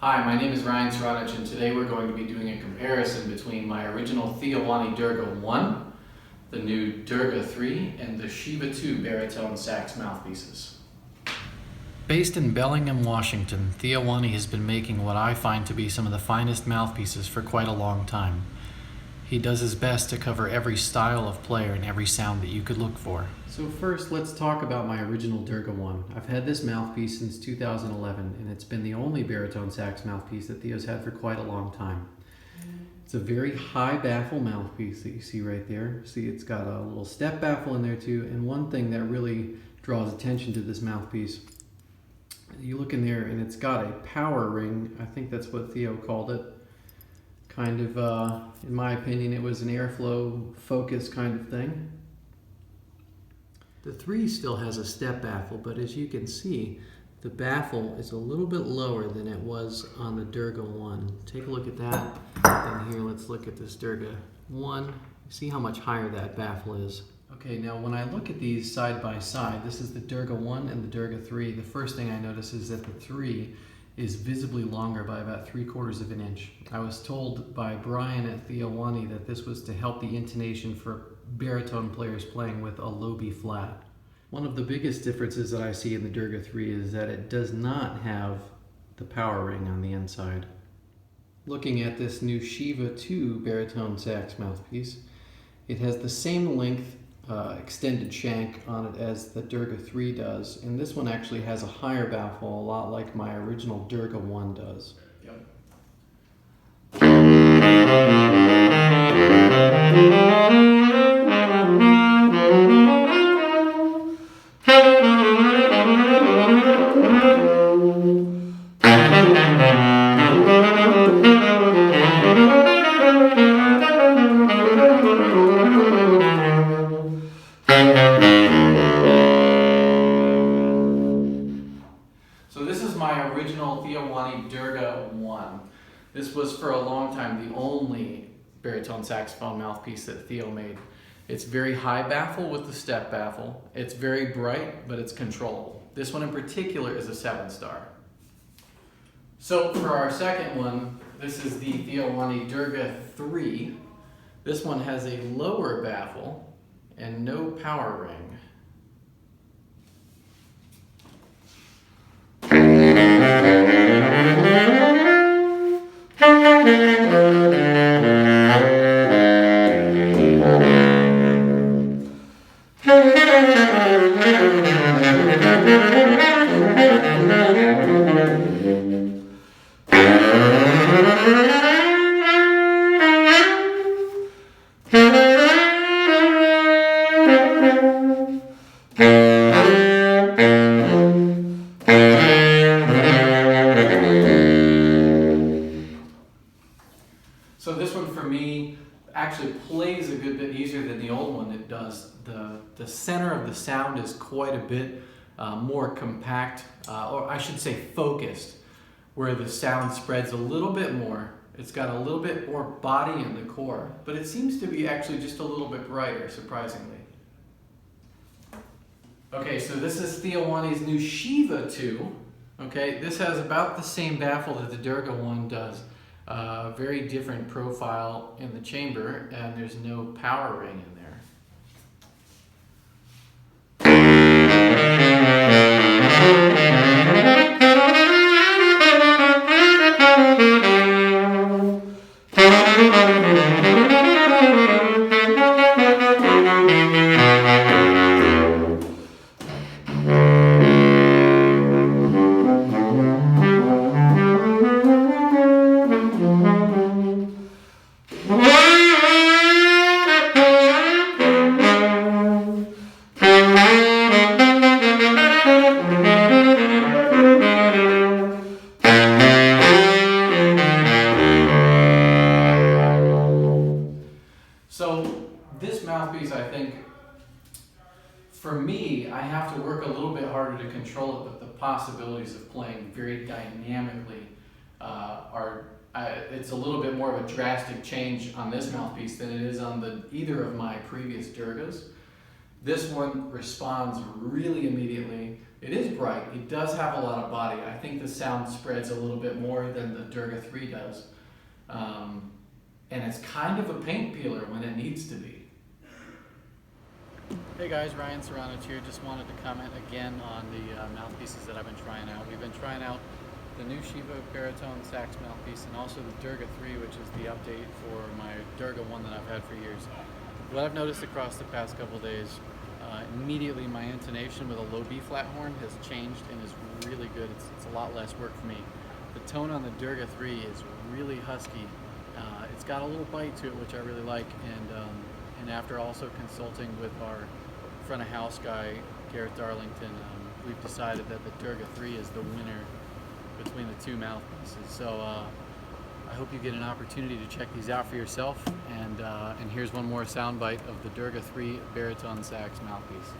Hi, my name is Ryan Saranich, and today we're going to be doing a comparison between my original Theo Wanne Durga 1, the new Durga 3, and the Shiva 2 baritone sax mouthpieces. Based in Bellingham, Washington, Theo Wanne has been making what I find to be some of the finest mouthpieces for quite a long time. He does his best to cover every style of player and every sound that you could look for. So first, let's talk about my original Durga 1. I've had this mouthpiece since 2011, and it's been the only baritone sax mouthpiece that Theo's had for quite a long time. It's a very high baffle mouthpiece that you see right there. See, it's got a little step baffle in there too, and one thing that really draws attention to this mouthpiece, you look in there and it's got a power ring. I think that's what Theo called it. Kind of, in my opinion, it was an airflow focus kind of thing. The 3 still has a step baffle, but as you can see, the baffle is a little bit lower than it was on the Durga 1. Take a look at that. And here, let's look at this Durga 1. See how much higher that baffle is. Okay, now when I look at these side by side, this is the Durga 1 and the Durga 3. The first thing I notice is that the 3 is visibly longer by about 3/4 of an inch. I was told by Brian at Theo Wanne that this was to help the intonation for baritone players playing with a low B flat. One of the biggest differences that I see in the Durga 3 is that it does not have the power ring on the inside. Looking at this new Shiva 2 baritone sax mouthpiece, it has the same length extended shank on it as the Durga 3 does, and this one actually has a higher baffle, a lot like my original Durga 1 does. Yep. So this is my original Theo Wanne Durga 1. This was for a long time the only baritone saxophone mouthpiece that Theo made. It's very high baffle with the step baffle. It's very bright, but it's controllable. This one in particular is a 7-star. So for our second one, this is the Theo Wanne Durga 3. This one has a lower baffle and no power ring. So this one for me actually plays a good bit easier than the old one. It does. The center of the sound is quite a bit more compact, or I should say focused, where the sound spreads a little bit more. It's got a little bit more body in the core, but it seems to be actually just a little bit brighter, surprisingly. Okay, so this is Theo Wanne's new Shiva 2. Okay, this has about the same baffle that the Durga 1 does. Very different profile in the chamber, and there's no power ring in there. So this mouthpiece, I think, for me, I have to work a little bit harder to control it, but the possibilities of playing very dynamically it's a little bit more of a drastic change on this mouthpiece than it is on either of my previous Durgas. This one responds really immediately. It is bright. It does have a lot of body. I think the sound spreads a little bit more than the Durga 3 does. And it's kind of a paint peeler when it needs to be. Hey guys, Ryan Saranich here. Just wanted to comment again on the mouthpieces that I've been trying out. We've been trying out the new Shiva baritone sax mouthpiece and also the Durga 3, which is the update for my Durga 1 that I've had for years. What I've noticed across the past couple days, immediately my intonation with a low B flat horn has changed and is really good. It's a lot less work for me. The tone on the Durga 3 is really husky. It's got a little bite to it, which I really like, and after also consulting with our front of house guy, Garrett Darlington, we've decided that the Durga 3 is the winner between the two mouthpieces. So I hope you get an opportunity to check these out for yourself, and here's one more sound bite of the Durga 3 baritone sax mouthpiece.